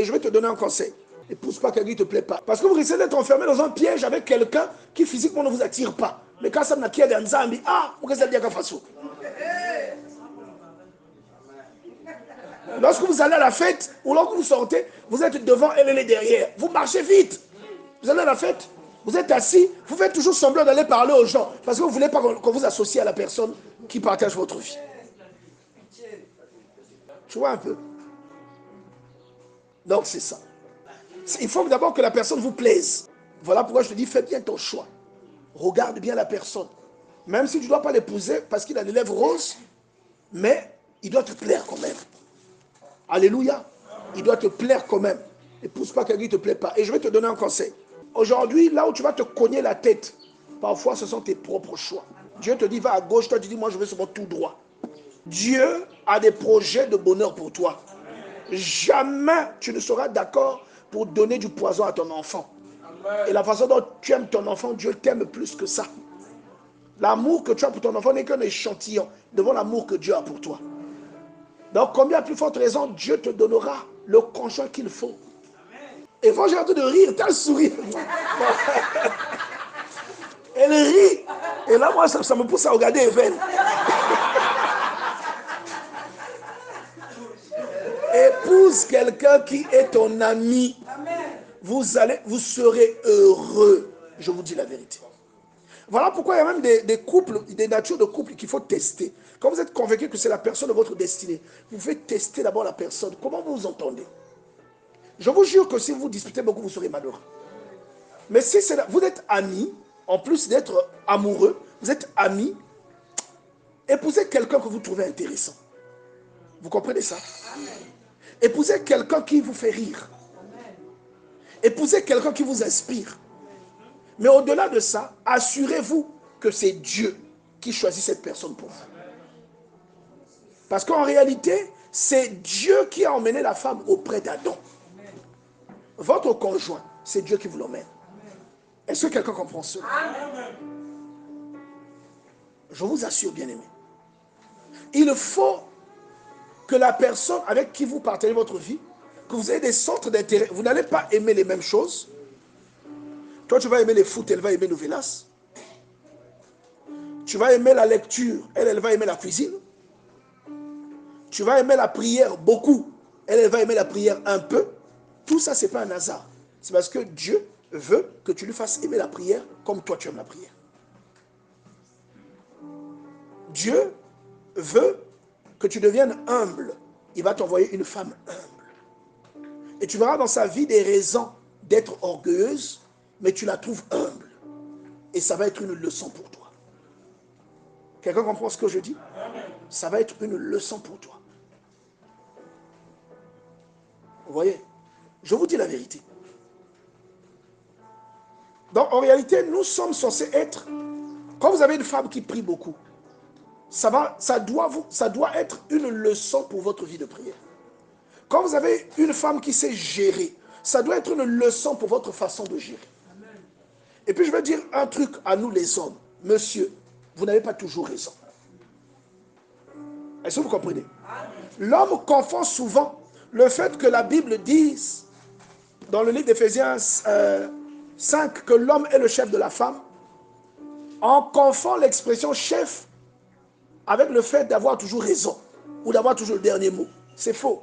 et je vais te donner un conseil. N'épouse pas quelqu'un qui ne te plaît pas. Parce que vous risquez d'être enfermé dans un piège avec quelqu'un qui physiquement ne vous attire pas. Mais quand ça n'a qu'à être Nzambi, ah, vous risquez de dire façon. Lorsque vous allez à la fête, ou lorsque vous sortez, vous êtes devant, elle est derrière. Vous marchez vite. Vous allez à la fête, vous êtes assis, vous faites toujours semblant d'aller parler aux gens. Parce que vous ne voulez pas qu'on vous associe à la personne qui partage votre vie. Tu vois un peu? Donc c'est ça. Il faut d'abord que la personne vous plaise. Voilà pourquoi je te dis, fais bien ton choix. Regarde bien la personne. Même si tu ne dois pas l'épouser parce qu'il a les lèvres roses, mais il doit te plaire quand même. Alléluia. Il doit te plaire quand même. N'épouse pas quelqu'un qui ne te plaît pas. Et je vais te donner un conseil. Aujourd'hui, là où tu vas te cogner la tête, parfois ce sont tes propres choix. Dieu te dit, va à gauche, toi tu dis, moi je veux sur mon tout droit. Dieu a des projets de bonheur pour toi. Jamais tu ne seras d'accord pour donner du poison à ton enfant. Et la façon dont tu aimes ton enfant, Dieu t'aime plus que ça. L'amour que tu as pour ton enfant n'est qu'un échantillon devant l'amour que Dieu a pour toi. Donc, combien à plus forte raison, Dieu te donnera le conjoint qu'il faut. Et quand j'ai envie de rire, t'as le sourire. Elle rit. Et là, moi, ça me pousse à regarder Even. Épouse quelqu'un qui est ton ami. Vous serez heureux. Je vous dis la vérité. Voilà pourquoi il y a même des couples, des natures de couples qu'il faut tester. Quand vous êtes convaincu que c'est la personne de votre destinée, vous pouvez tester d'abord la personne. Comment vous vous entendez? Je vous jure que si vous disputez beaucoup, vous serez malheureux. Mais si vous êtes amis, en plus d'être amoureux, vous êtes amis, épousez quelqu'un que vous trouvez intéressant. Vous comprenez ça? Épousez quelqu'un qui vous fait rire. Épousez quelqu'un qui vous inspire. Mais au-delà de ça, assurez-vous que c'est Dieu qui choisit cette personne pour vous. Parce qu'en réalité, c'est Dieu qui a emmené la femme auprès d'Adam. Votre conjoint, c'est Dieu qui vous l'emmène. Est-ce que quelqu'un comprend cela? Je vous assure, bien-aimé. Il faut que la personne avec qui vous partagez votre vie, que vous ayez des centres d'intérêt. Vous n'allez pas aimer les mêmes choses. Toi, tu vas aimer les foot, elle va aimer Novelas. Tu vas aimer la lecture, elle va aimer la cuisine. Tu vas aimer la prière beaucoup, elle va aimer la prière un peu. Tout ça, ce n'est pas un hasard. C'est parce que Dieu veut que tu lui fasses aimer la prière comme toi tu aimes la prière. Dieu veut que tu deviennes humble. Il va t'envoyer une femme humble. Et tu verras dans sa vie des raisons d'être orgueilleuse, mais tu la trouves humble. Et ça va être une leçon pour toi. Quelqu'un comprend ce que je dis? Ça va être une leçon pour toi. Vous voyez? Je vous dis la vérité. Donc, en réalité, nous sommes censés être... Quand vous avez une femme qui prie beaucoup, ça doit être une leçon pour votre vie de prière. Quand vous avez une femme qui sait gérer, ça doit être une leçon pour votre façon de gérer. Et puis, je vais dire un truc à nous les hommes. Monsieur, vous n'avez pas toujours raison. Est-ce que vous comprenez? L'homme confond souvent le fait que la Bible dise, dans le livre d'Éphésiens 5, que l'homme est le chef de la femme. On confond l'expression chef avec le fait d'avoir toujours raison ou d'avoir toujours le dernier mot. C'est faux.